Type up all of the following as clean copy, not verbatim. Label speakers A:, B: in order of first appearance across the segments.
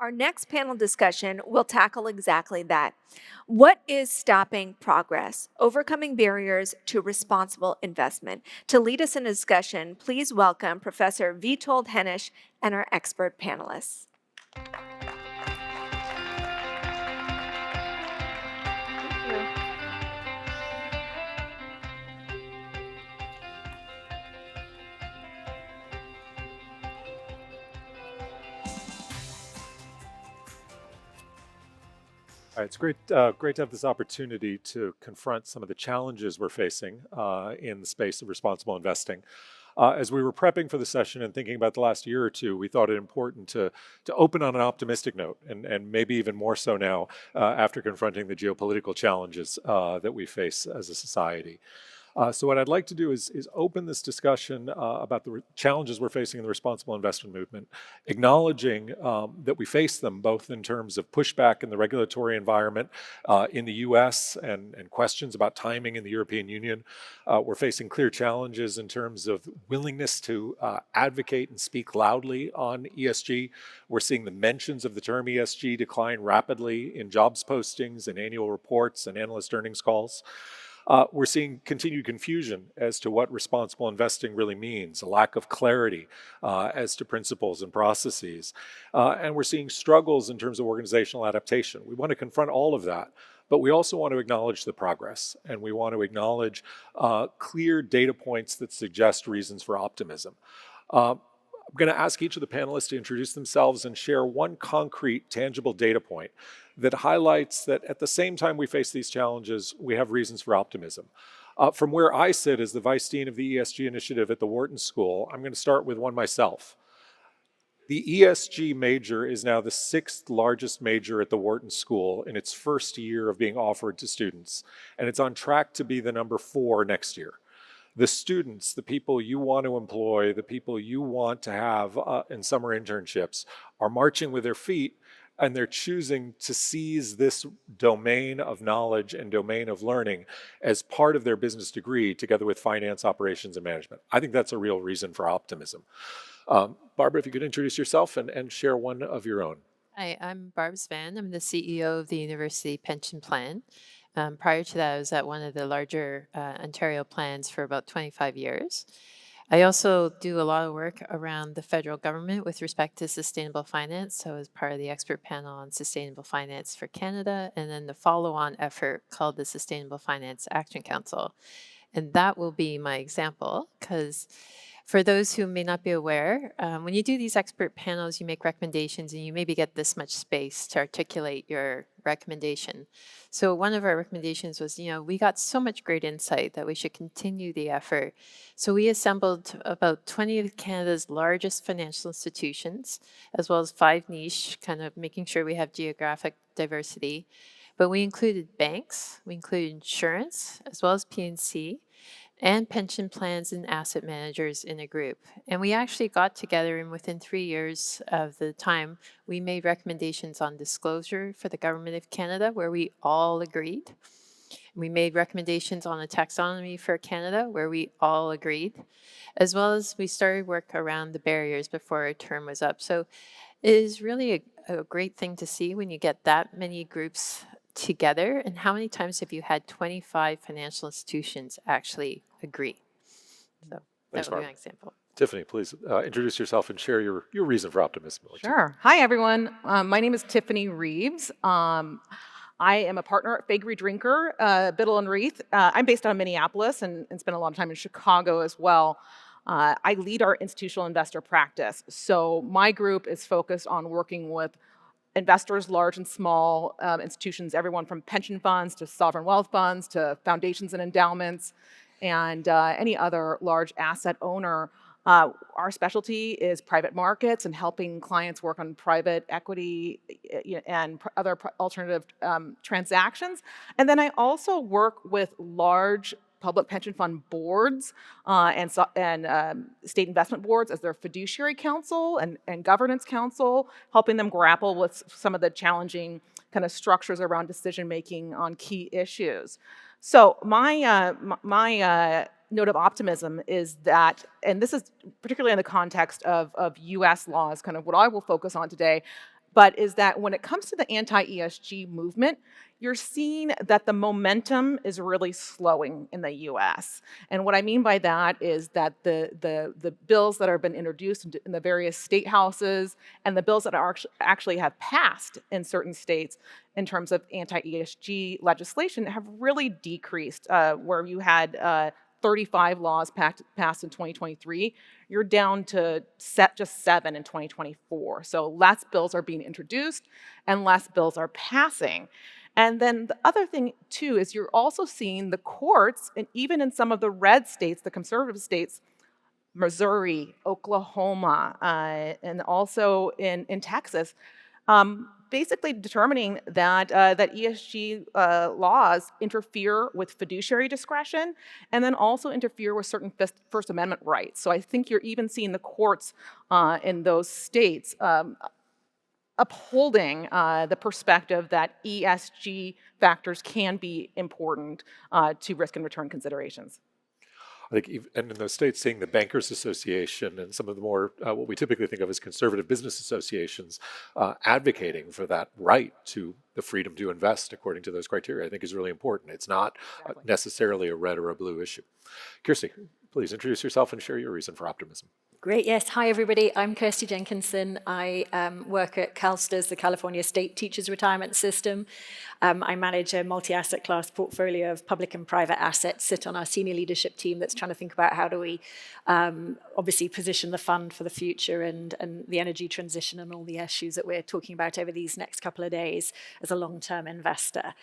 A: Our next panel discussion will tackle exactly that. What is stopping progress? Overcoming barriers to responsible investment. To lead us in a discussion, please welcome Professor Witold Henisch and our expert panelists.
B: All right, it's great to have this opportunity to confront some of the challenges we're facing in the space of responsible investing. As we were prepping for the session and thinking about the last year or two, we thought it important to open on an optimistic note, and maybe even more so now after confronting the geopolitical challenges that we face as a society. So what I'd like to do is open this discussion about the challenges we're facing in the responsible investment movement, acknowledging that we face them both in terms of pushback in the regulatory environment in the US and questions about timing in the European Union. We're facing clear challenges in terms of willingness to advocate and speak loudly on ESG. We're seeing the mentions of the term ESG decline rapidly in jobs postings and annual reports and analyst earnings calls. We're seeing continued confusion as to what responsible investing really means, a lack of clarity as to principles and processes. And we're seeing struggles in terms of organizational adaptation. We want to confront all of that, but we also want to acknowledge the progress, and we want to acknowledge clear data points that suggest reasons for optimism. I'm going to ask each of the panelists to introduce themselves and share one concrete, tangible data point that highlights that at the same time we face these challenges, we have reasons for optimism. From where I sit as the Vice Dean of the ESG initiative at the Wharton School, I'm going to start with one myself. The ESG major is now the 6th largest major at the Wharton School in its first year of being offered to students, and it's on track to be the number 4 next year. The students, the people you want to employ, the people you want to have in summer internships are marching with their feet, and they're choosing to seize this domain of knowledge and domain of learning as part of their business degree together with finance, operations, and management. I think that's a real reason for optimism. Barbara, if you could introduce yourself and share one of your own.
C: Hi, I'm Barb Zvan. I'm the CEO of the University Pension Plan. Prior to that, I was at one of the larger Ontario plans for about 25 years. I also do a lot of work around the federal government with respect to sustainable finance. So I was part of the expert panel on sustainable finance for Canada, and then the follow-on effort called the Sustainable Finance Action Council. And that will be my example, because for those who may not be aware, when you do these expert panels, you make recommendations and you maybe get this much space to articulate your recommendation. So one of our recommendations was, we got so much great insight that we should continue the effort. So we assembled about 20 of Canada's largest financial institutions, as well as 5 niche, kind of making sure we have geographic diversity. But we included banks, we included insurance, as well as P&C, and pension plans and asset managers in a group. And we actually got together, and within 3 years of the time, we made recommendations on disclosure for the Government of Canada, where we all agreed. We made recommendations on a taxonomy for Canada, where we all agreed, as well as we started work around the barriers before our term was up. So it is really a great thing to see when you get that many groups together. And how many times have you had 25 financial institutions actually agree? So that would be my example.
B: Tiffany, please introduce yourself and share your reason for optimism.
D: Sure. Hi, everyone. My name is Tiffany Reeves. I am a partner at Faegre Drinker, Biddle and Reith. I'm based out of Minneapolis and spent a lot of time in Chicago as well. I lead our institutional investor practice. So my group is focused on working with investors, large and small institutions, everyone from pension funds to sovereign wealth funds to foundations and endowments, and any other large asset owner. Our specialty is private markets and helping clients work on private equity and other alternative transactions. And then I also work with large public pension fund boards and state investment boards as their fiduciary counsel and governance counsel, helping them grapple with some of the challenging kind of structures around decision making on key issues. So my note of optimism is that, and this is particularly in the context of US laws, kind of what I will focus on today, but is that when it comes to the anti-ESG movement, you're seeing that the momentum is really slowing in the US. And what I mean by that is that the bills that have been introduced in the various state houses and the bills that are actually have passed in certain states in terms of anti-ESG legislation have really decreased, where you had 35 laws passed in 2023, you're down to just 7 in 2024. So less bills are being introduced and less bills are passing. And then the other thing, too, is you're also seeing the courts, and even in some of the red states, the conservative states, Missouri, Oklahoma, and also in Texas, basically determining that that ESG laws interfere with fiduciary discretion and then also interfere with certain First Amendment rights. So I think you're even seeing the courts in those states upholding the perspective that ESG factors can be important to risk and return considerations.
B: I think, and in those states, seeing the Bankers Association and some of the more what we typically think of as conservative business associations advocating for that right to the freedom to invest according to those criteria, I think is really important. It's not necessarily a red or a blue issue. Kirsty, please introduce yourself and share your reason for optimism.
E: Great, yes. Hi, everybody. I'm Kirsty Jenkinson. I work at CalSTRS, the California State Teachers Retirement System. I manage a multi-asset class portfolio of public and private assets, sit on our senior leadership team that's trying to think about how do we obviously position the fund for the future and the energy transition and all the issues that we're talking about over these next couple of days as a long-term investor.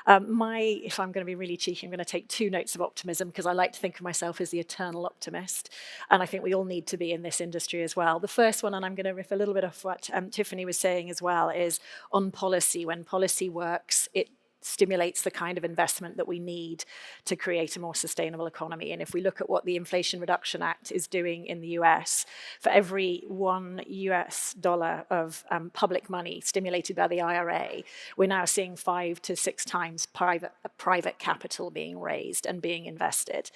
E: If I'm going to be really cheeky, I'm going to take 2 notes of optimism because I like to think of myself as the eternal optimist. And I think we all need to be in this industry as well. The first one, and I'm going to riff a little bit off what Tiffany was saying as well, is on policy. When policy works, it stimulates the kind of investment that we need to create a more sustainable economy. And if we look at what the Inflation Reduction Act is doing in the US, for every $1 of public money stimulated by the IRA, we're now seeing 5 to 6 times private capital being raised and being invested.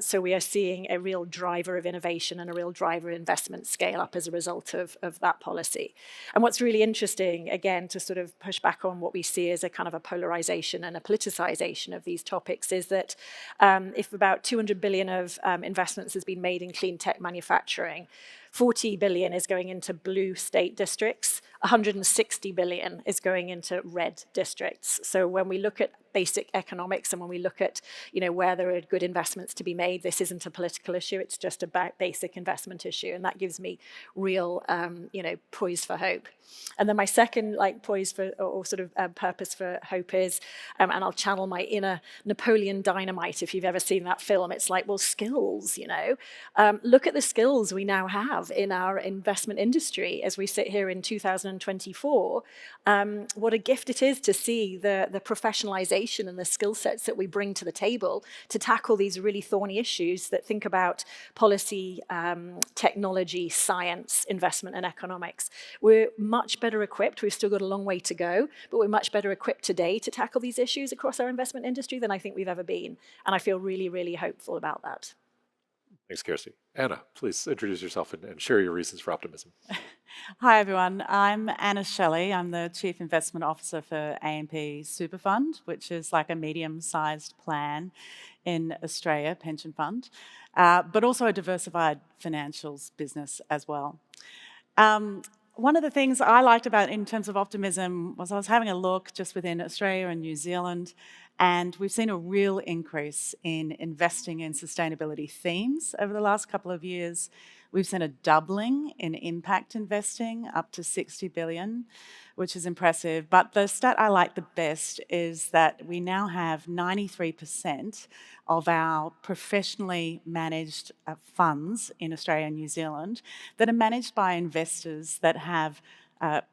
E: So we are seeing a real driver of innovation and a real driver of investment scale up as a result of that policy. And what's really interesting, again, to sort of push back on what we see as a kind of a polarization and a politicization of these topics is that if about 200 billion of investments has been made in clean tech manufacturing, 40 billion is going into blue state districts, 160 billion is going into red districts. So when we look at basic economics and when we look at, where there are good investments to be made, this isn't a political issue, it's just a basic investment issue. And that gives me real, poise for hope. And then my second poise for, or sort of purpose for hope is, and I'll channel my inner Napoleon Dynamite, if you've ever seen that film, it's like, well, skills, look at the skills we now have in our investment industry as we sit here in 2024. What a gift it is to see the professionalization and the skill sets that we bring to the table to tackle these really thorny issues that think about policy, technology, science, investment, and economics. We're much better equipped. We've still got a long way to go, but we're much better equipped today to tackle these issues across our investment industry than I think we've ever been. And I feel really, really hopeful about that.
B: Thanks, Kirsty. Anna, please introduce yourself and share your reasons for optimism.
F: Hi, everyone. I'm Anna Shelley. I'm the Chief Investment Officer for AMP Super Fund, which is like a medium-sized plan in Australia, pension fund, but also a diversified financials business as well. One of the things I liked about in terms of optimism was I was having a look just within Australia and New Zealand, and we've seen a real increase in investing in sustainability themes over the last couple of years. We've seen a doubling in impact investing, up to 60 billion, which is impressive. But the stat I like the best is that we now have 93% of our professionally managed funds in Australia and New Zealand that are managed by investors that have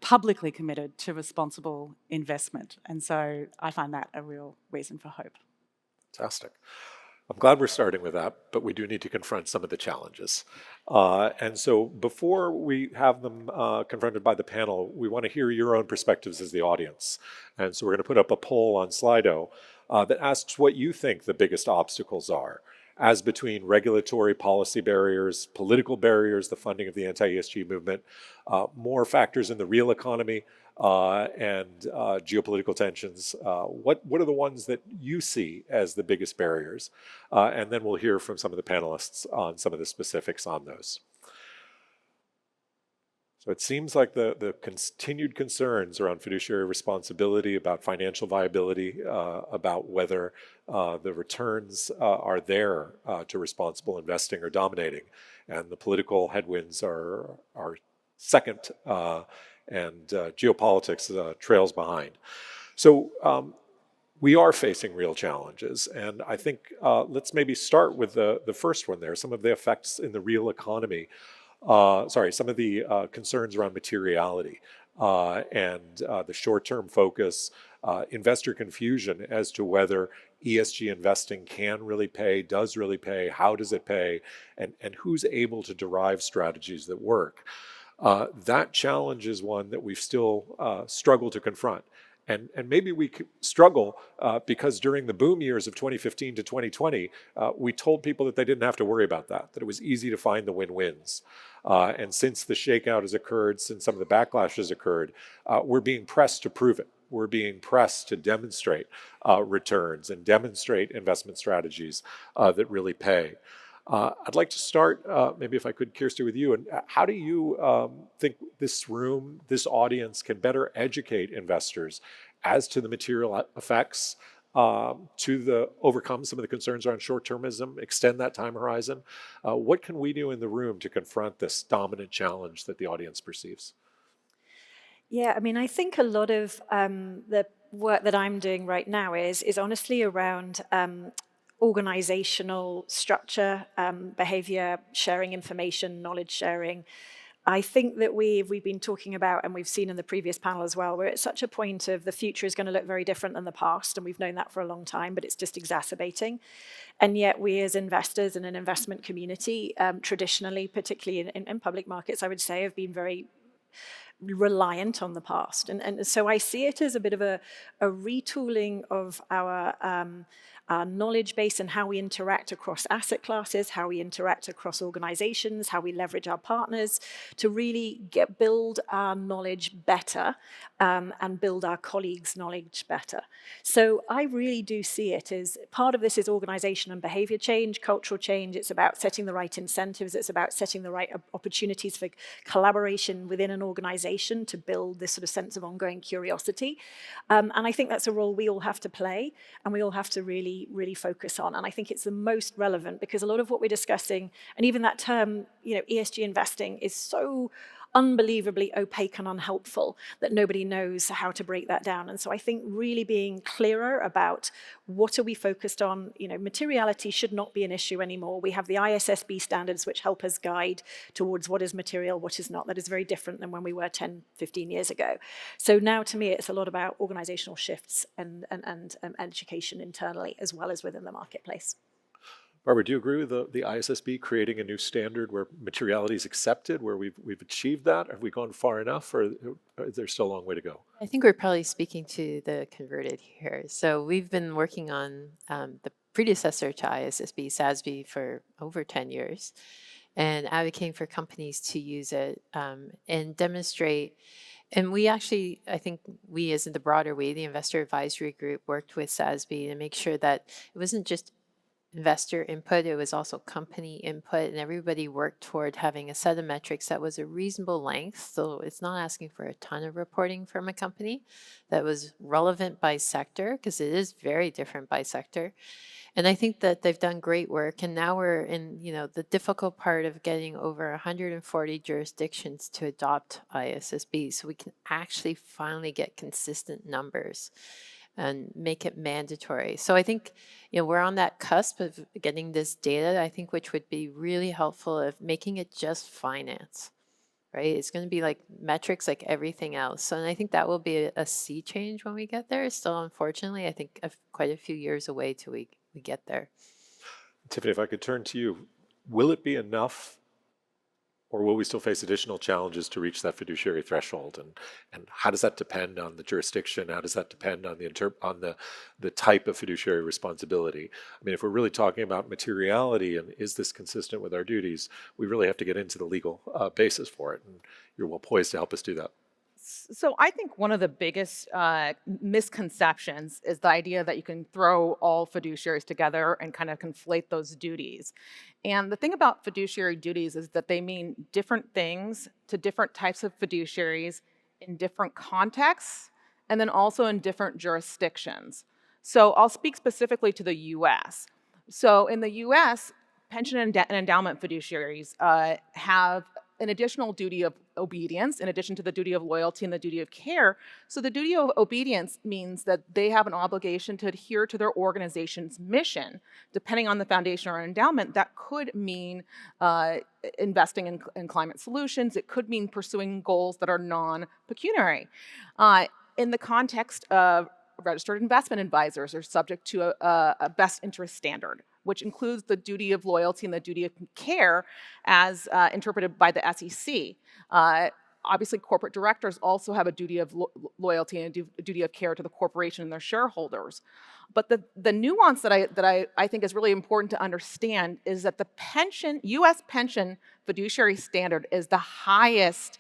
F: publicly committed to responsible investment. And so I find that a real reason for hope.
B: Fantastic. I'm glad we're starting with that, but we do need to confront some of the challenges. And so before we have them confronted by the panel, we want to hear your own perspectives as the audience. And so we're going to put up a poll on Slido that asks what you think the biggest obstacles are. as between regulatory policy barriers, political barriers, the funding of the anti-ESG movement, more factors in the real economy, and geopolitical tensions. What are the ones that you see as the biggest barriers? And then we'll hear from some of the panelists on some of the specifics on those. So it seems like the continued concerns around fiduciary responsibility, about financial viability, about whether the returns are there to responsible investing are dominating, and the political headwinds are second, and geopolitics trails behind. So we are facing real challenges, and I think let's maybe start with the first one there, some of the effects in the real economy. Some of the concerns around materiality and the short-term focus, investor confusion as to whether ESG investing can really pay, does really pay, how does it pay, and who's able to derive strategies that work. That challenge is one that we've still struggled to confront. And maybe we struggle because during the boom years of 2015 to 2020, we told people that they didn't have to worry about that it was easy to find the win-wins. And since the shakeout has occurred, since some of the backlash has occurred, we're being pressed to prove it. We're being pressed to demonstrate returns and demonstrate investment strategies that really pay. I'd like to start, maybe if I could, Kirsty, with you. And how do you think this room, this audience can better educate investors as to the material effects, to overcome some of the concerns around short-termism, extend that time horizon? What can we do in the room to confront this dominant challenge that the audience perceives?
E: Yeah, I mean, I think a lot of the work that I'm doing right now is honestly around organizational structure, behavior, sharing information, knowledge sharing. I think that we've been talking about, and we've seen in the previous panel as well, we're at such a point of the future is going to look very different than the past, and we've known that for a long time, but it's just exacerbating. And yet we as investors in an investment community, traditionally, particularly in public markets, I would say, have been very reliant on the past. And so I see it as a bit of a retooling of our knowledge base and how we interact across asset classes, how we interact across organizations, how we leverage our partners to really build our knowledge better and build our colleagues' knowledge better. So I really do see it as part of this is organization and behavior change, cultural change. It's about setting the right incentives. It's about setting the right opportunities for collaboration within an organization to build this sort of sense of ongoing curiosity. And I think that's a role we all have to play, and we all have to really focus on. And I think it's the most relevant because a lot of what we're discussing, and even that term, ESG investing, is so unbelievably opaque and unhelpful that nobody knows how to break that down. And so I think really being clearer about what are we focused on, materiality should not be an issue anymore. We have the ISSB standards which help us guide towards what is material, what is not. That is very different than when we were 10, 15 years ago. So now to me, it's a lot about organizational shifts and education internally as well as within the marketplace.
B: Barbara, do you agree with the ISSB creating a new standard where materiality is accepted, where we've achieved that? Have we gone far enough, or is there still a long way to go?
C: I think we're probably speaking to the converted here. So we've been working on the predecessor to ISSB, SASB, for over 10 years and advocating for companies to use it and demonstrate. And we actually, I think we as in the broader we, the investor advisory group, worked with SASB to make sure that it wasn't just investor input, it was also company input, and everybody worked toward having a set of metrics that was a reasonable length. So it's not asking for a ton of reporting from a company, that was relevant by sector, because it is very different by sector. And I think that they've done great work. And now we're in, the difficult part of getting over 140 jurisdictions to adopt ISSB. So we can actually finally get consistent numbers and make it mandatory. So I think, we're on that cusp of getting this data, I think, which would be really helpful of making it just finance, right? It's going to be like metrics like everything else. So, and I think that will be a sea change when we get there. Still, unfortunately, I think quite a few years away till we get there.
B: Tiffany, if I could turn to you, will it be enough, Or will we still face additional challenges to reach that fiduciary threshold? And how does that depend on the jurisdiction? How does that depend on the type of fiduciary responsibility? I mean, if we're really talking about materiality and is this consistent with our duties, we really have to get into the legal basis for it. And you're well poised to help us do that.
D: So I think one of the biggest misconceptions is the idea that you can throw all fiduciaries together and kind of conflate those duties. And the thing about fiduciary duties is that they mean different things to different types of fiduciaries in different contexts and then also in different jurisdictions. So I'll speak specifically to the US. So in the US, pension and endowment fiduciaries have an additional duty of obedience in addition to the duty of loyalty and the duty of care. So the duty of obedience means that they have an obligation to adhere to their organization's mission. Depending on the foundation or endowment, that could mean investing in climate solutions. It could mean pursuing goals that are non-pecuniary. In the context of registered investment advisors are subject to a best interest standard, which includes the duty of loyalty and the duty of care as interpreted by the SEC. Obviously, corporate directors also have a duty of loyalty and a duty of care to the corporation and their shareholders. But the nuance that I think is really important to understand is that the U.S. pension fiduciary standard is the highest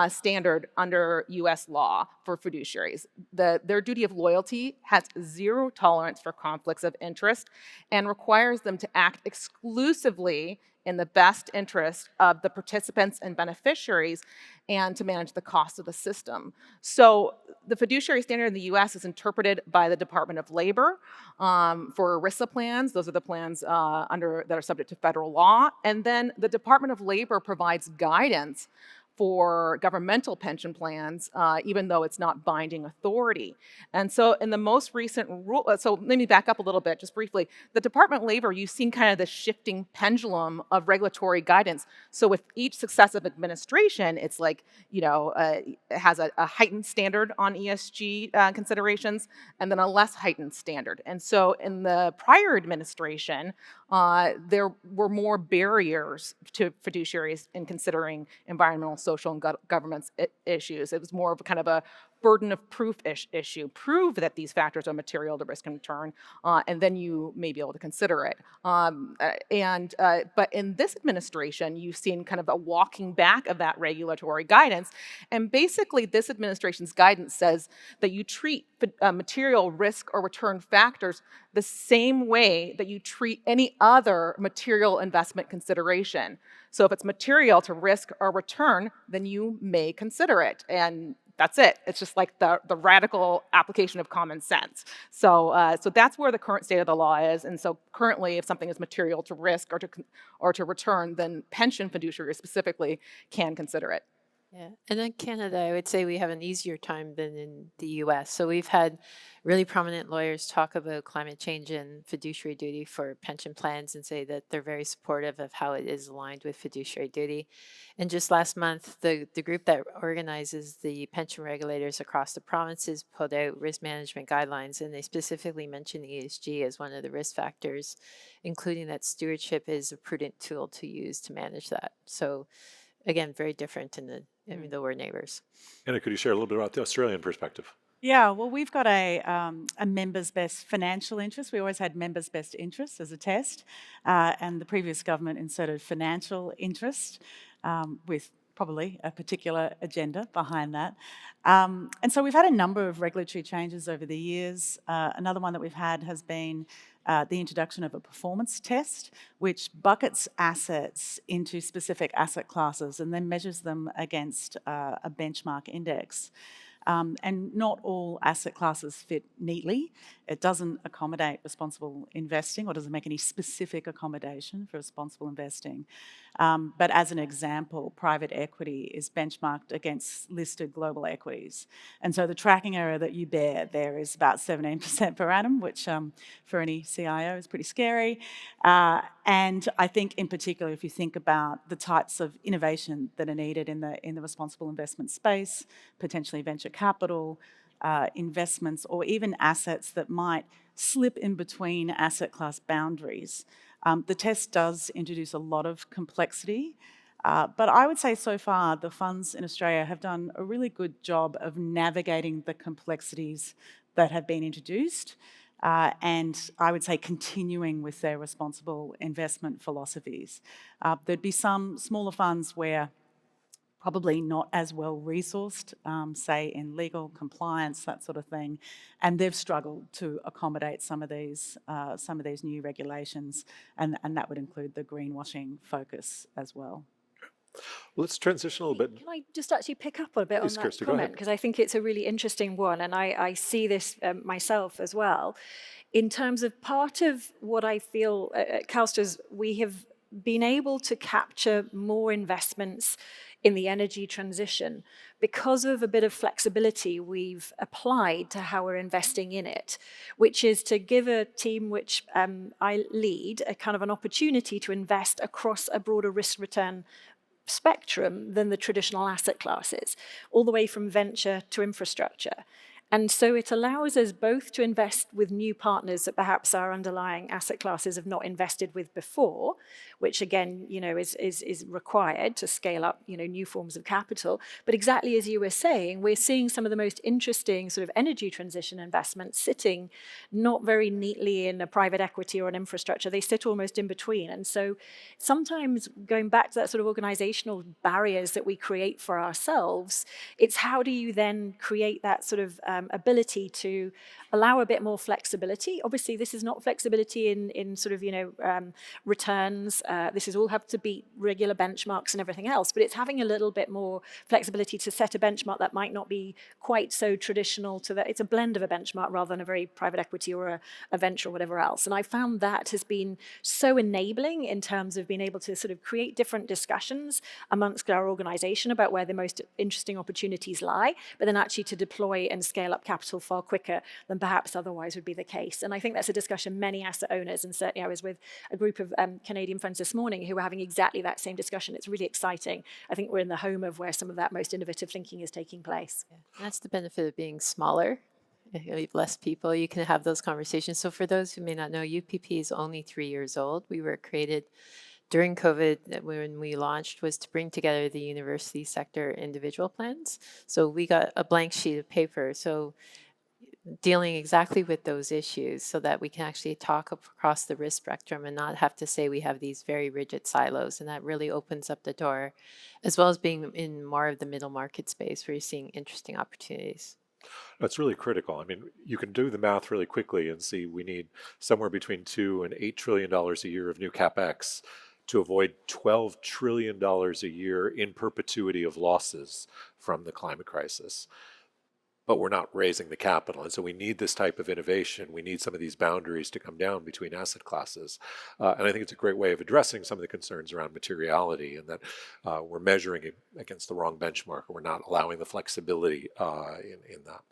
D: standard under U.S. law for fiduciaries. Their duty of loyalty has zero tolerance for conflicts of interest and requires them to act exclusively in the best interest of the participants and beneficiaries and to manage the cost of the system. So the fiduciary standard in the US is interpreted by the Department of Labor for ERISA plans. Those are the plans that are subject to federal law. And then the Department of Labor provides guidance for governmental pension plans, even though it's not binding authority. And so in the most recent rule, so let me back up a little bit, just briefly. The Department of Labor, you've seen kind of the shifting pendulum of regulatory guidance. So with each successive administration, it's like, it has a heightened standard on ESG considerations and then a less heightened standard. And so in the prior administration, there were more barriers to fiduciaries in considering environmental, social, and governance issues. It was more of a kind of a burden of proof issue. Prove that these factors are material to risk and return, and then you may be able to consider it. But in this administration, you've seen kind of a walking back of that regulatory guidance. And basically, this administration's guidance says that you treat material risk or return factors the same way that you treat any other material investment consideration. So if it's material to risk or return, then you may consider it. And that's it. It's just like the radical application of common sense. So that's where the current state of the law is. And so currently, if something is material to risk or to return, then pension fiduciaries specifically can consider it.
C: Yeah, and in Canada, I would say we have an easier time than in the US. So we've had really prominent lawyers talk about climate change and fiduciary duty for pension plans and say that they're very supportive of how it is aligned with fiduciary duty. And just last month, the group that organizes the pension regulators across the provinces put out risk management guidelines, and they specifically mentioned ESG as one of the risk factors, including that stewardship is a prudent tool to use to manage that. So again, very different even though we're neighbors.
B: Anna, could you share a little bit about the Australian perspective?
F: Yeah, well, we've got a members' best financial interest. We always had members' best interest as a test, and the previous government inserted financial interest with probably a particular agenda behind that. And so we've had a number of regulatory changes over the years. Another one that we've had has been the introduction of a performance test, which buckets assets into specific asset classes and then measures them against a benchmark index. And not all asset classes fit neatly. It doesn't accommodate responsible investing or doesn't make any specific accommodation for responsible investing. But as an example, private equity is benchmarked against listed global equities. And so the tracking error that you bear there is about 17% per annum, which for any CIO is pretty scary. And I think in particular, if you think about the types of innovation that are needed in the responsible investment space, potentially venture capital, investments, or even assets that might slip in between asset class boundaries, the test does introduce a lot of complexity. But I would say so far the funds in Australia have done a really good job of navigating the complexities that have been introduced, and I would say continuing with their responsible investment philosophies. There'd be some smaller funds where probably not as well resourced, say in legal compliance, that sort of thing, and they've struggled to accommodate some of these new regulations, and that would include the greenwashing focus as well.
B: Let's transition a little bit.
E: Can I just actually pick up a bit
B: Please,
E: on that
B: Kirsty, go ahead.
E: comment? Because I think it's a really interesting one, and I see this myself as well. In terms of part of what I feel at CalSTRS, we have been able to capture more investments in the energy transition because of a bit of flexibility we've applied to how we're investing in it, which is to give a team which I lead a kind of an opportunity to invest across a broader risk-return spectrum than the traditional asset classes, all the way from venture to infrastructure. And so it allows us both to invest with new partners that perhaps our underlying asset classes have not invested with before, which again, is required to scale up, new forms of capital. But exactly as you were saying, we're seeing some of the most interesting sort of energy transition investments sitting not very neatly in a private equity or an infrastructure. They sit almost in between. And so sometimes going back to that sort of organizational barriers that we create for ourselves, it's how do you then create that sort of ability to allow a bit more flexibility. Obviously, this is not flexibility in sort of, returns. This is all have to beat regular benchmarks and everything else, but it's having a little bit more flexibility to set a benchmark that might not be quite so traditional to that. It's a blend of a benchmark rather than a very private equity or a venture or whatever else. And I found that has been so enabling in terms of being able to sort of create different discussions amongst our organization about where the most interesting opportunities lie, but then actually to deploy and scale up capital far quicker than perhaps otherwise would be the case. And I think that's a discussion many asset owners, and certainly I was with a group of Canadian friends this morning who were having exactly that same discussion. It's really exciting. I think we're in the home of where some of that most innovative thinking is taking place.
C: Yeah. That's the benefit of being smaller. If you have less people, you can have those conversations. So for those who may not know, UPP is only 3 years old. We were created during COVID, when we launched, was to bring together the university sector individual plans. So we got a blank sheet of paper. So dealing exactly with those issues so that we can actually talk across the risk spectrum and not have to say we have these very rigid silos. And that really opens up the door, as well as being in more of the middle market space where you're seeing interesting opportunities.
B: That's really critical. I mean, you can do the math really quickly and see we need somewhere between $2 and $8 trillion a year of new capex to avoid $12 trillion a year in perpetuity of losses from the climate crisis. But we're not raising the capital. And so we need this type of innovation. We need some of these boundaries to come down between asset classes. And I think it's a great way of addressing some of the concerns around materiality and that we're measuring it against the wrong benchmark, or we're not allowing the flexibility in that.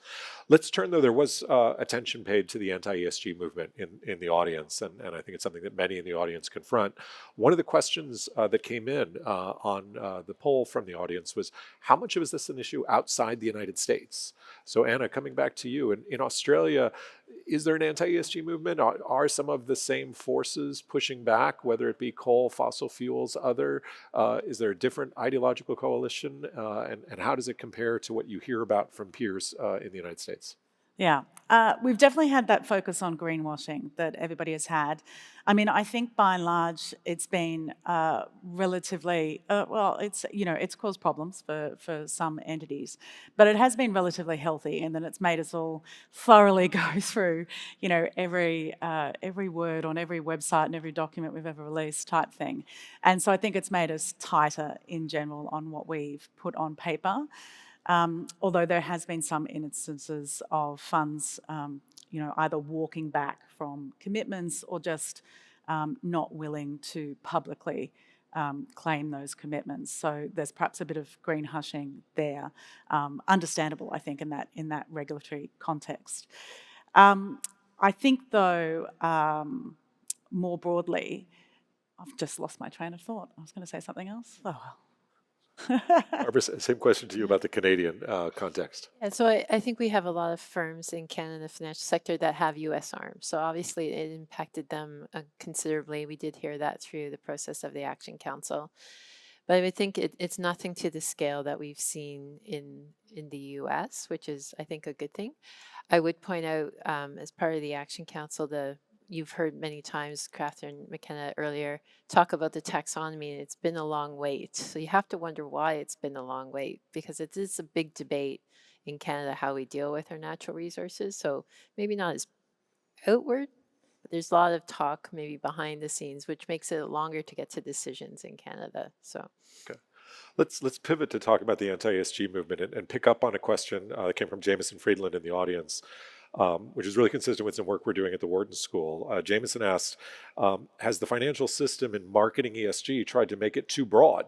B: Let's turn, though, there was attention paid to the anti-ESG movement in the audience, and I think it's something that many in the audience confront. One of the questions that came in on the poll from the audience was, how much of this an issue outside the United States? So Anna, coming back to you, in Australia, is there an anti-ESG movement? Are some of the same forces pushing back, whether it be coal, fossil fuels, other? Is there a different ideological coalition? And how does it compare to what you hear about from peers in the United States?
F: Yeah, we've definitely had that focus on greenwashing that everybody has had. I mean, I think by and large, it's been relatively, it's caused problems for some entities, but it has been relatively healthy in that it's made us all thoroughly go through, every word on every website and every document we've ever released type thing. And so I think it's made us tighter in general on what we've put on paper. Although there has been some instances of funds, either walking back from commitments or just not willing to publicly claim those commitments. So there's perhaps a bit of green hushing there, understandable, I think, in that regulatory context. I think, though, more broadly, I've just lost my train of thought. I was going to say something else. Oh well.
B: Barbara, same question to you about the Canadian context.
C: And so I think we have a lot of firms in Canada in the financial sector that have U.S. arms. So obviously it impacted them considerably. We did hear that through the process of the Action Council. But I would think it's nothing to the scale that we've seen in the US, which is, I think, a good thing. I would point out, as part of the Action Council, you've heard many times Catherine McKenna earlier talk about the taxonomy, and it's been a long wait. So you have to wonder why it's been a long wait, because it is a big debate in Canada how we deal with our natural resources. So maybe not as outward, but there's a lot of talk maybe behind the scenes, which makes it longer to get to decisions in Canada. So.
B: Okay. Let's pivot to talk about the anti-ESG movement and pick up on a question that came from Jameson Friedland in the audience, which is really consistent with some work we're doing at the Wharton School. Jameson asked, has the financial system in marketing ESG tried to make it too broad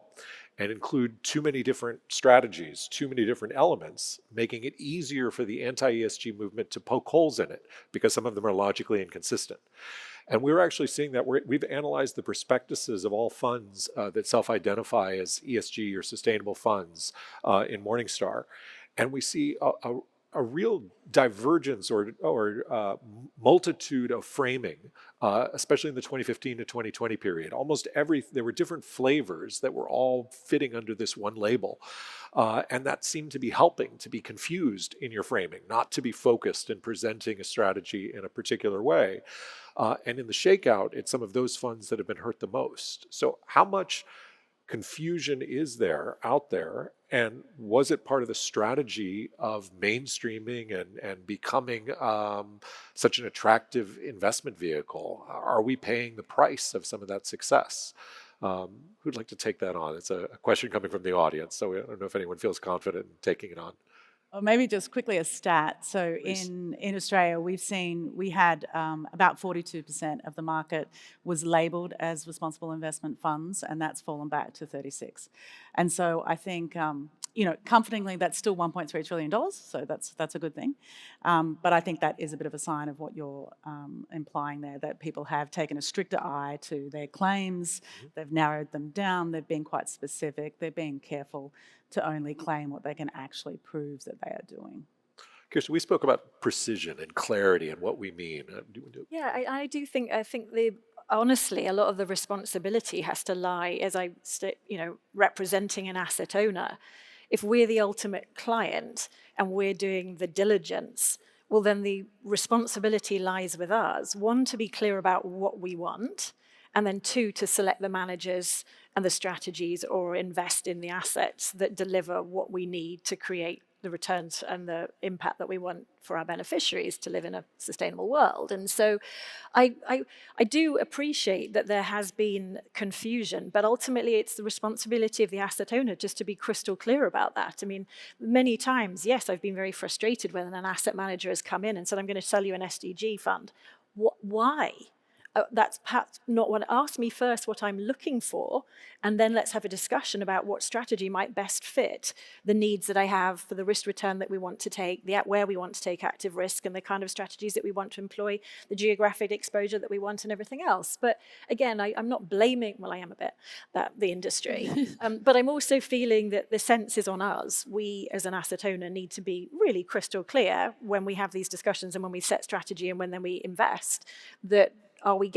B: and include too many different strategies, too many different elements, making it easier for the anti-ESG movement to poke holes in it because some of them are logically inconsistent? And we're actually seeing that we've analyzed the prospectuses of all funds that self-identify as ESG or sustainable funds in Morningstar. And we see a real divergence or multitude of framing, especially in the 2015 to 2020 period. There were different flavors that were all fitting under this one label. And that seemed to be helping to be confused in your framing, not to be focused in presenting a strategy in a particular way. And in the shakeout, it's some of those funds that have been hurt the most. So how much confusion is there out there? And was it part of the strategy of mainstreaming and becoming such an attractive investment vehicle? Are we paying the price of some of that success? Who'd like to take that on? It's a question coming from the audience, so I don't know if anyone feels confident in taking it on.
F: Or maybe just quickly a stat. So
B: Please.
F: in Australia, we had about 42% of the market was labelled as responsible investment funds, and that's fallen back to 36. And so I think, comfortingly, that's still $1.3 trillion, so that's a good thing. But I think that is a bit of a sign of what you're implying there, that people have taken a stricter eye to their claims, they've narrowed them down, they've been quite specific, they're being careful to only claim what they can actually prove that they are doing.
B: Kirsty, we spoke about precision and clarity and what we mean.
E: Yeah, I think honestly, a lot of the responsibility has to lie, as representing an asset owner. If we're the ultimate client and we're doing the diligence, well, then the responsibility lies with us. One, to be clear about what we want, and then two, to select the managers and the strategies or invest in the assets that deliver what we need to create the returns and the impact that we want for our beneficiaries to live in a sustainable world. And so I do appreciate that there has been confusion, but ultimately it's the responsibility of the asset owner just to be crystal clear about that. I mean, many times, yes, I've been very frustrated when an asset manager has come in and said, I'm going to sell you an SDG fund. Why? That's perhaps not what. Ask me first what I'm looking for, and then let's have a discussion about what strategy might best fit the needs that I have for the risk return that we want to take, where we want to take active risk, and the kind of strategies that we want to employ, the geographic exposure that we want, and everything else. But again, I'm not blaming, well, I am a bit, the industry, but I'm also feeling that the sense is on us. We, as an asset owner, need to be really crystal clear when we have these discussions and when we set strategy and when then we invest, that are we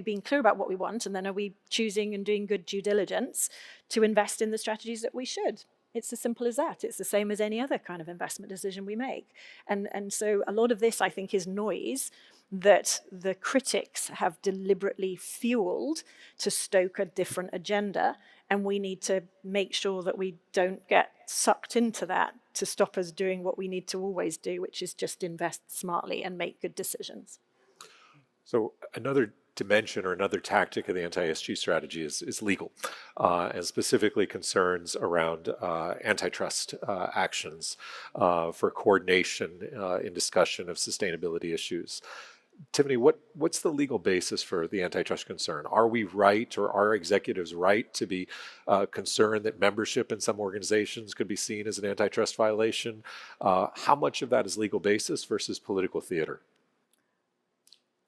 E: being clear about what we want, and then are we choosing and doing good due diligence to invest in the strategies that we should? It's as simple as that. It's the same as any other kind of investment decision we make. And so a lot of this, I think, is noise that the critics have deliberately fueled to stoke a different agenda, and we need to make sure that we don't get sucked into that to stop us doing what we need to always do, which is just invest smartly and make good decisions.
B: So another dimension or another tactic of the anti-ESG strategy is legal, and specifically concerns around antitrust actions for coordination in discussion of sustainability issues. Tiffany, what's the legal basis for the antitrust concern? Are we right, or are executives right to be concerned that membership in some organizations could be seen as an antitrust violation? How much of that is legal basis versus political theater?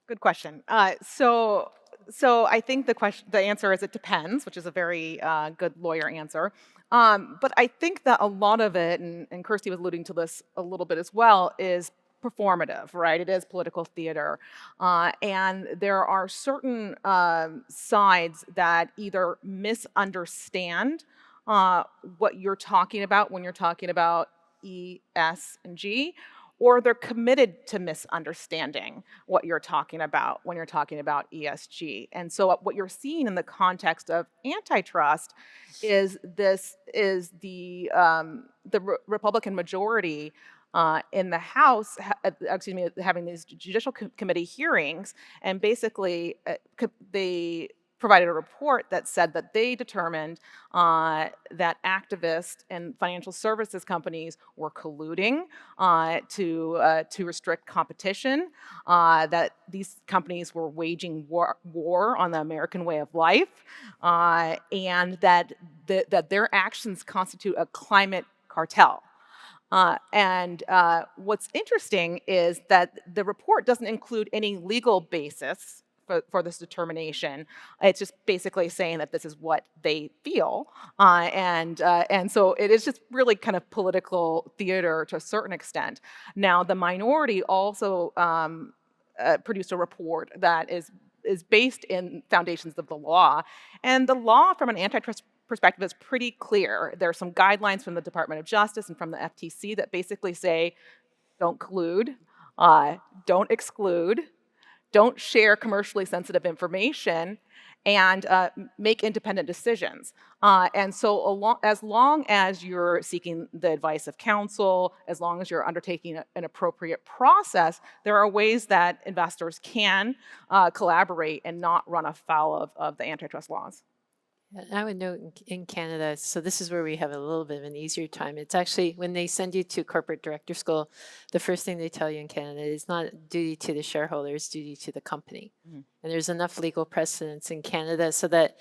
D: Good question. So I think the answer is it depends, which is a very good lawyer answer. But I think that a lot of it, and Kirsty was alluding to this a little bit as well, is performative, right? It is political theater. And there are certain sides that either misunderstand what you're talking about when you're talking about E, S, and G, or they're committed to misunderstanding what you're talking about when you're talking about ESG. And so what you're seeing in the context of antitrust is the Republican majority in the House, having these judicial committee hearings, and basically they provided a report that said that they determined that activists and financial services companies were colluding to restrict competition, that these companies were waging war on the American way of life, and that their actions constitute a climate cartel. What's interesting is that the report doesn't include any legal basis for this determination. It's just basically saying that this is what they feel. And so it is just really kind of political theater to a certain extent. Now, the minority also produced a report that is based in foundations of the law. And the law from an antitrust perspective is pretty clear. There are some guidelines from the Department of Justice and from the FTC that basically say, don't collude, don't exclude, don't share commercially sensitive information, and make independent decisions. And so as long as you're seeking the advice of counsel, as long as you're undertaking an appropriate process, there are ways that investors can collaborate and not run afoul of the antitrust laws.
C: I would note in Canada, so this is where we have a little bit of an easier time. It's actually when they send you to corporate director school, the first thing they tell you in Canada is not duty to the shareholders, duty to the company. And there's enough legal precedence in Canada so that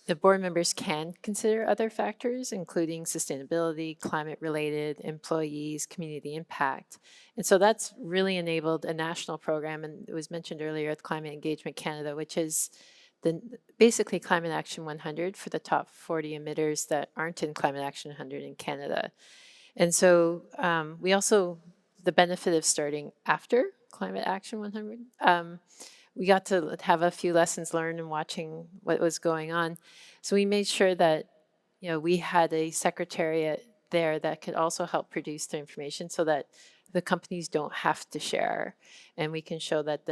C: the board members can consider other factors, including sustainability, climate-related, employees, community impact. And so that's really enabled a national program, and it was mentioned earlier at Climate Engagement Canada, which is basically Climate Action 100 for the top 40 emitters that aren't in Climate Action 100 in Canada. And so we also, the benefit of starting after Climate Action 100, we got to have a few lessons learned and watching what was going on. So we made sure that, we had a secretariat there that could also help produce the information so that the companies don't have to share, and we can show that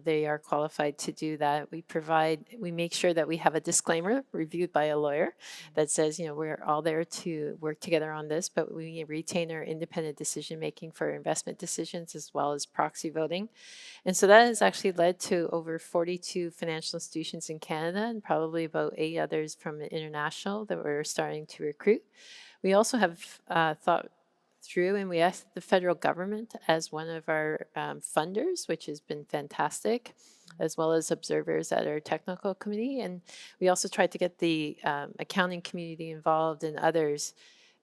C: they are qualified to do that. We make sure that we have a disclaimer reviewed by a lawyer that says, we're all there to work together on this, but we retain our independent decision making for investment decisions as well as proxy voting. And so that has actually led to over 42 financial institutions in Canada and probably about 8 others from international that we're starting to recruit. We also have thought through, and we asked the federal government as one of our funders, which has been fantastic, as well as observers at our technical committee. And we also tried to get the accounting community involved and others,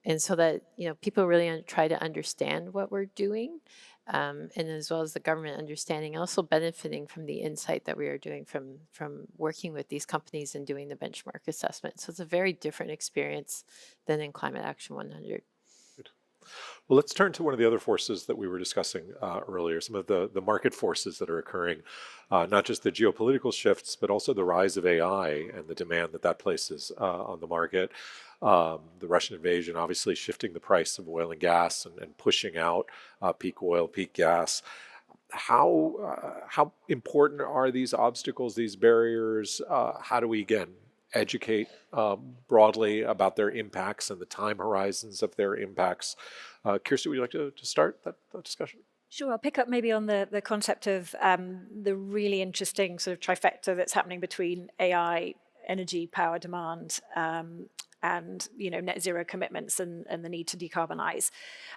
C: and so that people really try to understand what we're doing, and as well as the government understanding, also benefiting from the insight that we are doing from working with these companies and doing the benchmark assessment. So it's a very different experience than in Climate Action 100.
B: Well, let's turn to one of the other forces that we were discussing earlier, some of the market forces that are occurring, not just the geopolitical shifts, but also the rise of AI and the demand that places on the market. The Russian invasion obviously shifting the price of oil and gas and pushing out peak oil, peak gas. How important are these obstacles, these barriers? How do we, again, educate broadly about their impacts and the time horizons of their impacts? Kirsty, would you like to start that discussion?
E: Sure, I'll pick up maybe on the concept of the really interesting sort of trifecta that's happening between AI, energy, power demand, and net zero commitments and the need to decarbonize.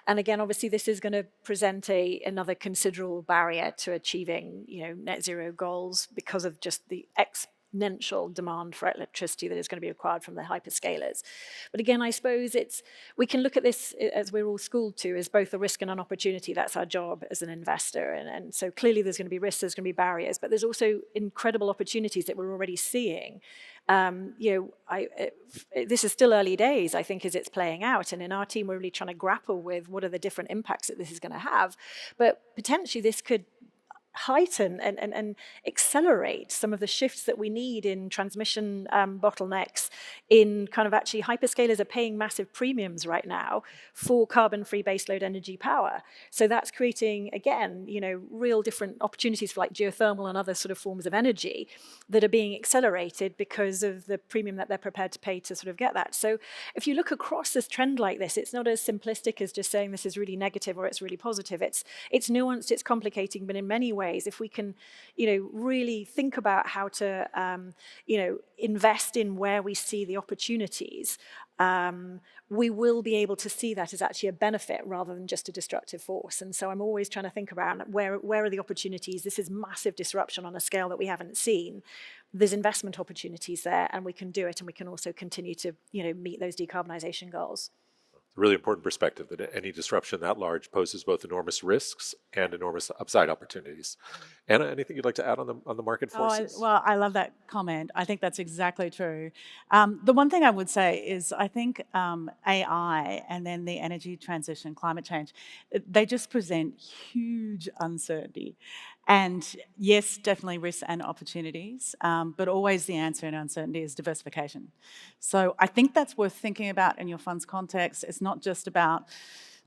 E: And again, obviously, this is going to present another considerable barrier to achieving net zero goals because of just the exponential demand for electricity that is going to be required from the hyperscalers. But again, I suppose we can look at this, as we're all schooled to, as both a risk and an opportunity. That's our job as an investor. And so clearly there's going to be risks, there's going to be barriers, but there's also incredible opportunities that we're already seeing This is still early days, I think, as it's playing out. And in our team, we're really trying to grapple with what are the different impacts that this is going to have. But potentially this could heighten and accelerate some of the shifts that we need in transmission bottlenecks, in kind of actually hyperscalers are paying massive premiums right now for carbon-free baseload energy power. So that's creating, again, real different opportunities for like geothermal and other sort of forms of energy that are being accelerated because of the premium that they're prepared to pay to sort of get that. So if you look across this trend like this, it's not as simplistic as just saying this is really negative or it's really positive. It's nuanced, it's complicating, but in many ways, if we can, really think about how to, invest in where we see the opportunities, we will be able to see that as actually a benefit rather than just a destructive force. And so I'm always trying to think around where are the opportunities. This is massive disruption on a scale that we haven't seen. There's investment opportunities there, and we can do it, and we can also continue to, meet those decarbonisation goals.
B: Really important perspective that any disruption that large poses both enormous risks and enormous upside opportunities. Anna, anything you'd like to add on the market forces?
F: Well, I love that comment. I think that's exactly true. The one thing I would say is I think AI and then the energy transition, climate change, they just present huge uncertainty. And yes, definitely risks and opportunities, but always the answer in uncertainty is diversification. So I think that's worth thinking about in your fund's context. It's not just about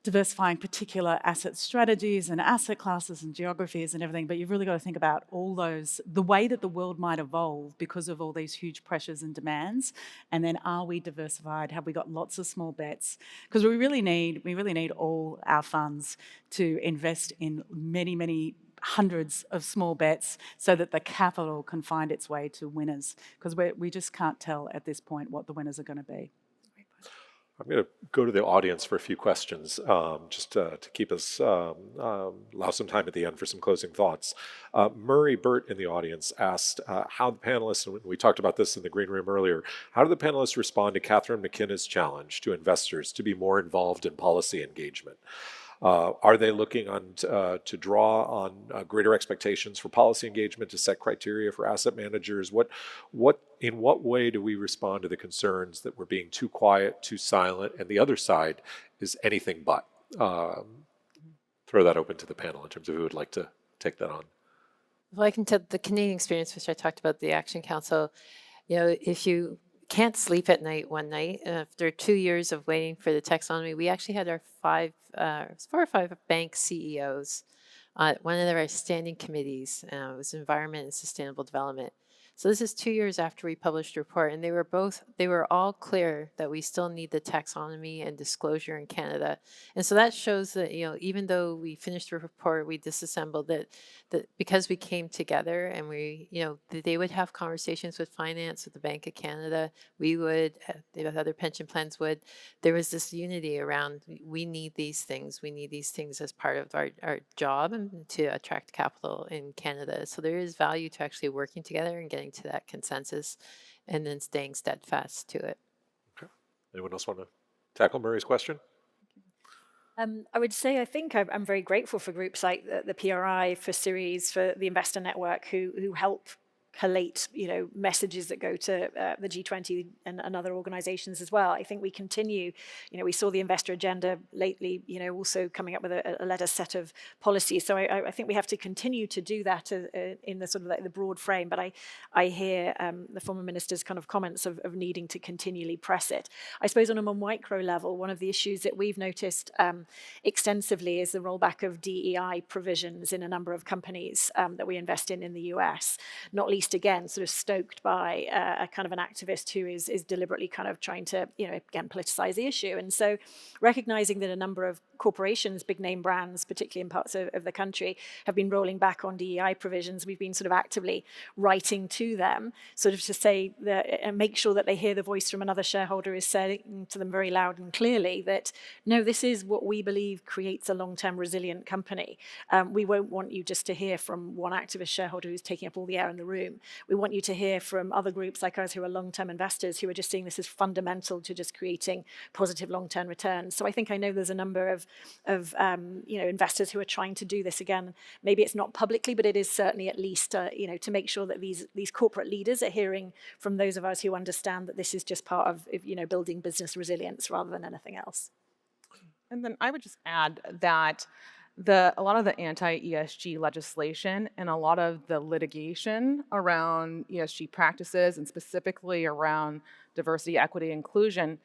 F: diversifying particular asset strategies and asset classes and geographies and everything, but you've really got to think about all those, the way that the world might evolve because of all these huge pressures and demands. And then are we diversified? Have we got lots of small bets? Because we really need all our funds to invest in many, many hundreds of small bets so that the capital can find its way to winners, because we just can't tell at this point what the winners are going to be.
B: I'm going to go to the audience for a few questions, just to keep us, allow some time at the end for some closing thoughts. Murray Burt in the audience asked how the panelists, and we talked about this in the green room earlier, how do the panelists respond to Catherine McKenna's challenge to investors to be more involved in policy engagement? Are they looking to draw on greater expectations for policy engagement to set criteria for asset managers? In what way do we respond to the concerns that we're being too quiet, too silent, and the other side is anything but? Throw that open to the panel in terms of who would like to take that on.
C: Well, I can tell the Canadian experience, which I talked about, the Action Council. If you can't sleep at night one night, after 2 years of waiting for the taxonomy, we actually had our 4 or 5 bank CEOs. One of our standing committees was Environment and Sustainable Development. So this is 2 years after we published the report, and they were all clear that we still need the taxonomy and disclosure in Canada. And so that shows that, even though we finished the report, we disassembled that because we came together and they would have conversations with finance, with the Bank of Canada, we would, the other pension plans would, there was this unity around, we need these things as part of our job and to attract capital in Canada. So there is value to actually working together and getting to that consensus and then staying steadfast to it.
B: Okay. Anyone else want to tackle Murray's question?
E: I would say I think I'm very grateful for groups like the PRI, for Ceres, for the Investor Network, who help collate, messages that go to the G20 and other organizations as well. I think we continue, we saw the investor agenda lately, also coming up with a letter set of policies. So I think we have to continue to do that in the sort of like the broad frame. But I hear the former minister's kind of comments of needing to continually press it. I suppose on a more micro level, one of the issues that we've noticed extensively is the rollback of DEI provisions in a number of companies that we invest in the US, not least again sort of stoked by a kind of an activist who is deliberately kind of trying to again politicize the issue. And so recognizing that a number of corporations, big name brands, particularly in parts of the country, have been rolling back on DEI provisions, we've been sort of actively writing to them sort of to say that and make sure that they hear the voice from another shareholder is saying to them very loud and clearly that no, this is what we believe creates a long-term resilient company. We won't want you just to hear from one activist shareholder who's taking up all the air in the room. We want you to hear from other groups like us who are long-term investors who are just seeing this as fundamental to just creating positive long-term returns. So I think I know there's a number of investors who are trying to do this again. Maybe it's not publicly, but it is certainly at least to make sure that these corporate leaders are hearing from those of us who understand that this is just part of building business resilience rather than anything else.
D: And then I would just add that a lot of the anti-ESG legislation and a lot of the litigation around ESG practices and specifically around diversity, equity, inclusion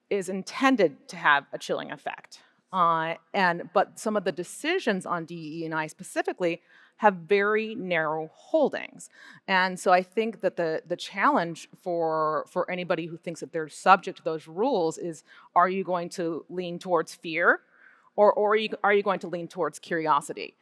D: is intended to have a chilling effect. But some of the decisions on DE&I specifically have very narrow holdings. And so I think that the challenge for anybody who thinks that they're subject to those rules is, are you going to lean towards fear? Or are you going to lean towards curiosity?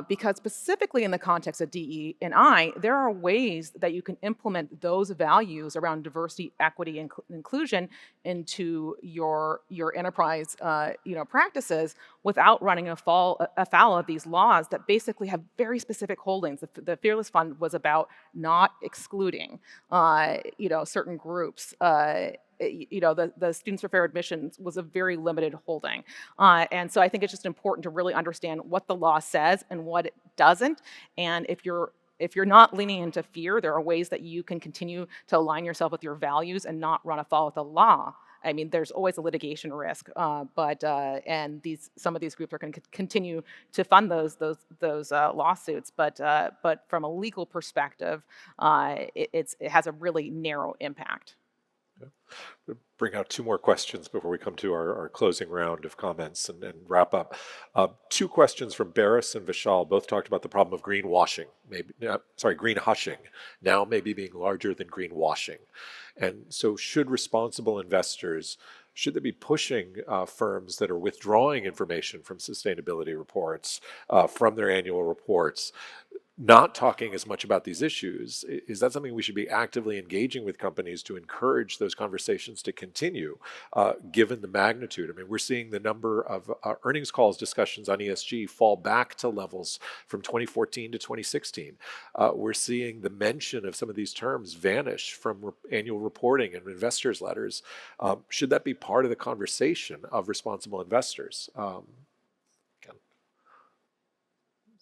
D: Because specifically in the context of DE&I, there are ways that you can implement those values around diversity, equity, and inclusion into your enterprise practices without running afoul of these laws that basically have very specific holdings. The Fearless Fund was about not excluding certain groups. The Students for Fair Admissions was a very limited holding. And so I think it's just important to really understand what the law says and what it doesn't. And if you're not leaning into fear, there are ways that you can continue to align yourself with your values and not run afoul of the law. I mean, there's always a litigation risk, and some of these groups are going to continue to fund those lawsuits. But from a legal perspective, it has a really narrow impact.
B: We'll bring out two more questions before we come to our closing round of comments and wrap up. Two questions from Barris and Vishal. Both talked about the problem of greenwashing, greenhushing, now maybe being larger than greenwashing. And so should responsible investors, should they be pushing firms that are withdrawing information from sustainability reports, from their annual reports, not talking as much about these issues? Is that something we should be actively engaging with companies to encourage those conversations to continue, given the magnitude? I mean, we're seeing the number of earnings calls discussions on ESG fall back to levels from 2014 to 2016. We're seeing the mention of some of these terms vanish from annual reporting and investors' letters. Should that be part of the conversation of responsible investors?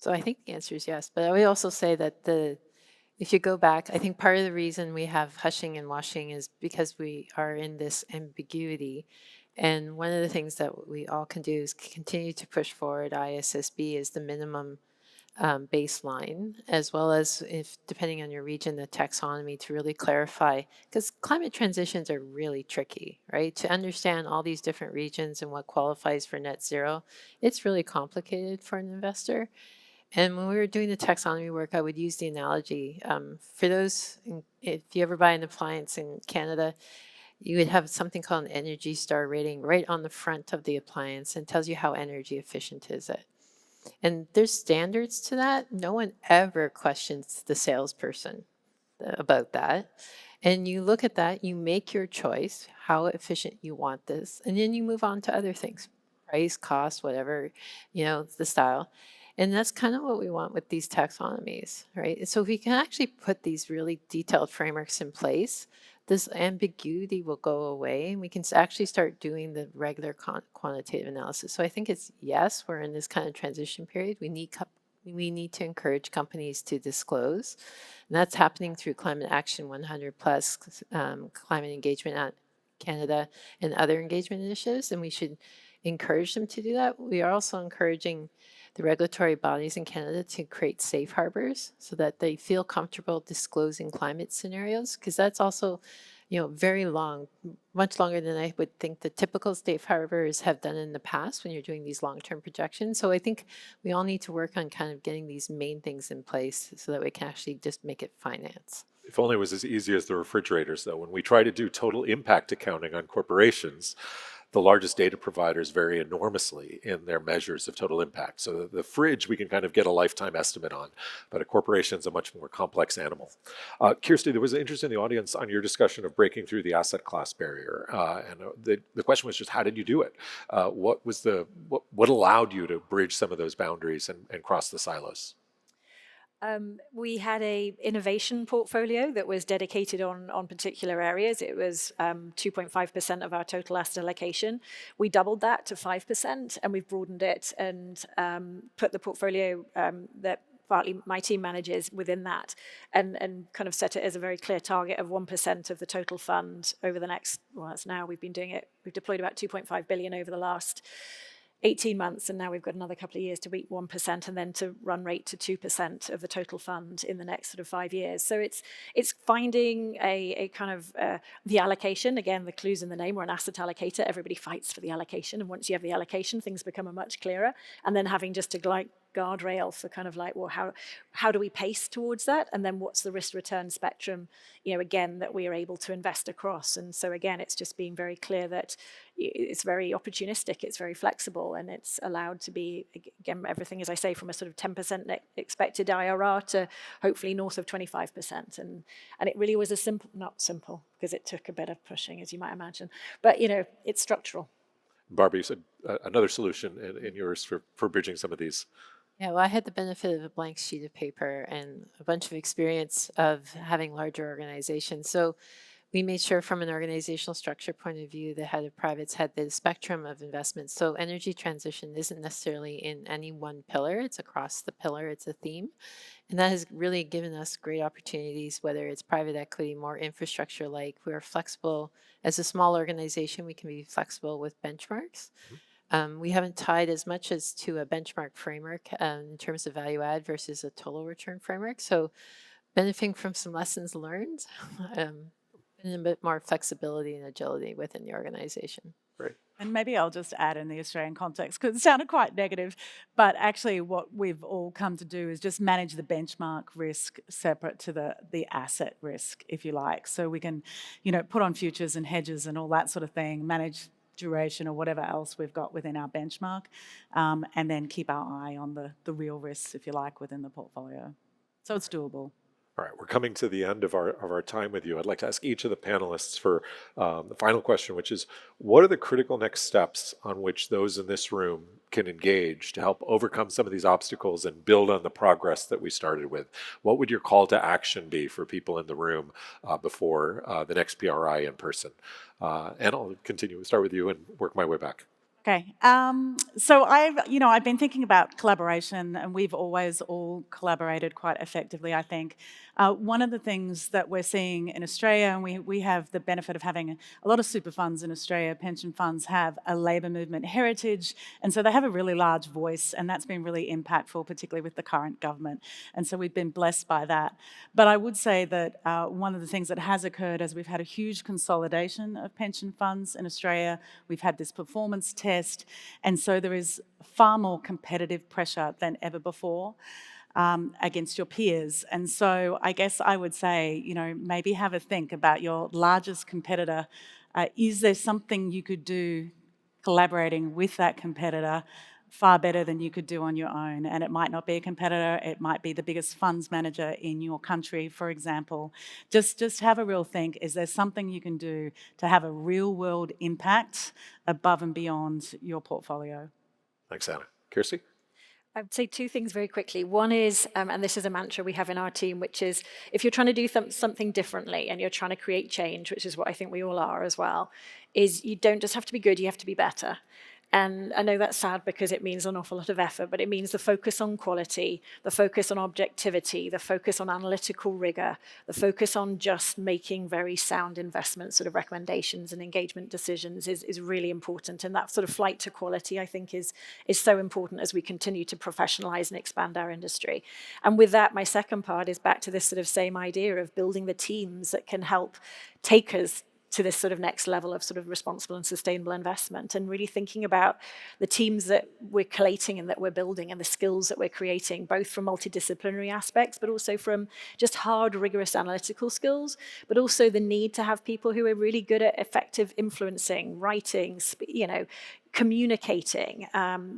C: So I think the answer is yes, but I would also say that if you go back, I think part of the reason we have hushing and washing is because we are in this ambiguity. And one of the things that we all can do is continue to push forward ISSB as the minimum baseline, as well as, if depending on your region, the taxonomy to really clarify, because climate transitions are really tricky, right? To understand all these different regions and what qualifies for net zero, it's really complicated for an investor. And when we were doing the taxonomy work, I would use the analogy. For those, if you ever buy an appliance in Canada, you would have something called an Energy Star rating right on the front of the appliance and tells you how energy efficient is it. And there's standards to that. No one ever questions the salesperson about that. And you look at that, you make your choice, how efficient you want this, and then you move on to other things, price, cost, whatever, the style. And that's kind of what we want with these taxonomies, right? So if we can actually put these really detailed frameworks in place, this ambiguity will go away and we can actually start doing the regular quantitative analysis. So I think it's, yes, we're in this kind of transition period. We need to encourage companies to disclose. And that's happening through Climate Action 100 plus, Climate Engagement Canada, and other engagement initiatives. And we should encourage them to do that. We are also encouraging the regulatory bodies in Canada to create safe harbors so that they feel comfortable disclosing climate scenarios, because that's also, very long, much longer than I would think the typical safe harbors have done in the past when you're doing these long-term projections. So I think we all need to work on kind of getting these main things in place so that we can actually just make it finance.
B: If only it was as easy as the refrigerators, though. When we try to do total impact accounting on corporations, the largest data providers vary enormously in their measures of total impact. So the fridge we can kind of get a lifetime estimate on, but a corporation is a much more complex animal. Kirsty, there was an interest in the audience on your discussion of breaking through the asset class barrier. And the question was just, how did you do it? What allowed you to bridge some of those boundaries and cross the silos?
E: We had a innovation portfolio that was dedicated on particular areas. It was 2.5% of our total asset allocation. We doubled that to 5%, and we've broadened it and put the portfolio that partly my team manages within that, and kind of set it as a very clear target of 1% of the total fund over the next, well, it's now, we've been doing it, we've deployed about 2.5 billion over the last 18 months, and now we've got another couple of years to reach 1% and then to run rate to 2% of the total fund in the next sort of 5 years. So it's finding a kind of the allocation. Again, the clue's in the name. We're an asset allocator. Everybody fights for the allocation, and once you have the allocation, things become a much clearer. And then having just a guardrail for kind of like, well, how do we pace towards that? And then what's the risk return spectrum, again, that we are able to invest across? And so again, it's just being very clear that it's very opportunistic, it's very flexible, and it's allowed to be, again, everything, as I say, from a sort of 10% expected IRR to hopefully north of 25%. And it really was not simple, because it took a bit of pushing, as you might imagine, but it's structural.
B: Barbara, you said another solution in yours for bridging some of these.
C: Yeah, well, I had the benefit of a blank sheet of paper and a bunch of experience of having larger organizations. So we made sure from an organizational structure point of view, the head of privates had the spectrum of investments. So energy transition isn't necessarily in any one pillar. It's across the pillar. It's a theme. And that has really given us great opportunities, whether it's private equity, more infrastructure-like. We're flexible. As a small organization, we can be flexible with benchmarks. We haven't tied as much as to a benchmark framework in terms of value add versus a total return framework. So benefiting from some lessons learned, and a bit more flexibility and agility within the organization.
B: Great.
F: And maybe I'll just add in the Australian context, because it sounded quite negative, but actually what we've all come to do is just manage the benchmark risk separate to the asset risk, if you like. So we can, put on futures and hedges and all that sort of thing, manage duration or whatever else we've got within our benchmark, and then keep our eye on the real risks, if you like, within the portfolio. So it's doable.
B: All right, we're coming to the end of our time with you. I'd like to ask each of the panelists for the final question, which is, what are the critical next steps on which those in this room can engage to help overcome some of these obstacles and build on the progress that we started with? What would your call to action be for people in the room before the next PRI in person? And I'll continue, start with you and work my way back.
F: Okay, so I've been thinking about collaboration, and we've always all collaborated quite effectively, I think. One of the things that we're seeing in Australia, and we have the benefit of having a lot of super funds in Australia, pension funds have a labour movement heritage, and so they have a really large voice, and that's been really impactful, particularly with the current government. And so we've been blessed by that. But I would say that one of the things that has occurred is we've had a huge consolidation of pension funds in Australia. We've had this performance test, and so there is far more competitive pressure than ever before against your peers. And so I guess I would say, maybe have a think about your largest competitor. Is there something you could do collaborating with that competitor far better than you could do on your own? And it might not be a competitor, it might be the biggest funds manager in your country, for example. Just have a real think. Is there something you can do to have a real world impact above and beyond your portfolio?
B: Thanks, Anna. Kirsty?
E: I would say two things very quickly. One is, and this is a mantra we have in our team, which is if you're trying to do something differently and you're trying to create change, which is what I think we all are as well, is you don't just have to be good, you have to be better. And I know that's sad because it means an awful lot of effort, but it means the focus on quality, the focus on objectivity, the focus on analytical rigor, the focus on just making very sound investment sort of recommendations and engagement decisions is really important. And that sort of flight to quality, I think, is so important as we continue to professionalize and expand our industry. And with that, my second part is back to this sort of same idea of building the teams that can help take us to this sort of next level of sort of responsible and sustainable investment, and really thinking about the teams that we're collating and that we're building and the skills that we're creating, both from multidisciplinary aspects, but also from just hard, rigorous analytical skills, but also the need to have people who are really good at effective influencing, writing, communicating,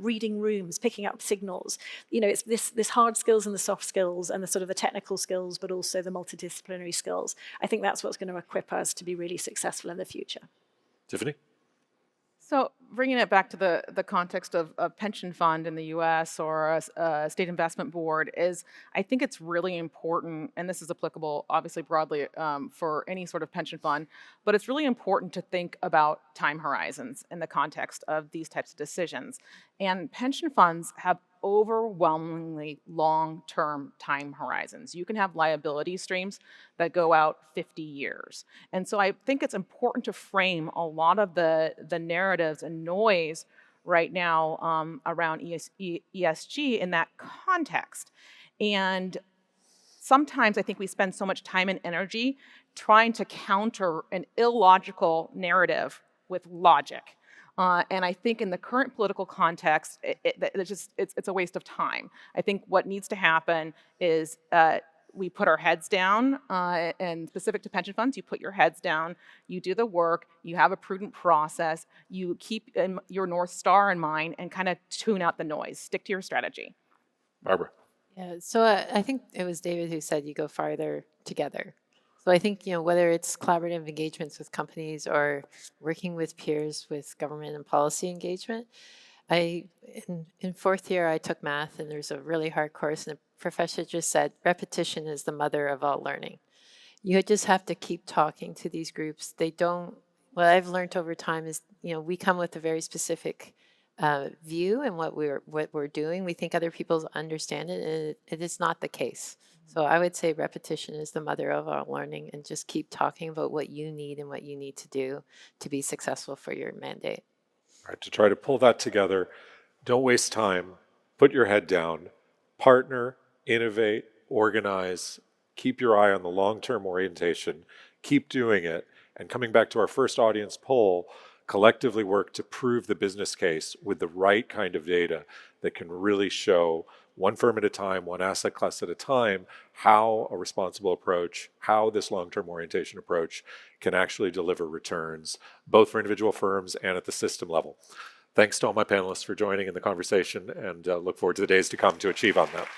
E: reading rooms, picking up signals. It's this hard skills and the soft skills and the sort of the technical skills, but also the multidisciplinary skills. I think that's what's going to equip us to be really successful in the future.
B: Tiffany?
D: So bringing it back to the context of a pension fund in the U.S. or a state investment board is, I think it's really important, and this is applicable obviously broadly for any sort of pension fund, but it's really important to think about time horizons in the context of these types of decisions. And pension funds have overwhelmingly long-term time horizons. You can have liability streams that go out 50 years. And so I think it's important to frame a lot of the narratives and noise right now around ESG in that context. And sometimes I think we spend so much time and energy trying to counter an illogical narrative with logic. And I think in the current political context, it's a waste of time. I think what needs to happen is we put our heads down, and specific to pension funds, you put your heads down, you do the work, you have a prudent process, you keep your North Star in mind and kind of tune out the noise, stick to your strategy.
B: Barbara.
C: Yeah, so I think it was David who said you go farther together. So I think, whether it's collaborative engagements with companies or working with peers with government and policy engagement, in fourth year, I took math and there's a really hard course and the professor just said, repetition is the mother of all learning. You just have to keep talking to these groups. What I've learned over time is, we come with a very specific view and what we're doing. We think other people understand it, and it is not the case. So I would say repetition is the mother of all learning, and just keep talking about what you need and what you need to do to be successful for your mandate.
B: All right, to try to pull that together, don't waste time, put your head down, partner, innovate, organize, keep your eye on the long-term orientation, keep doing it, and coming back to our first audience poll, collectively work to prove the business case with the right kind of data that can really show one firm at a time, one asset class at a time, how a responsible approach, how this long-term orientation approach can actually deliver returns, both for individual firms and at the system level. Thanks to all my panelists for joining in the conversation, and look forward to the days to come to achieve on that.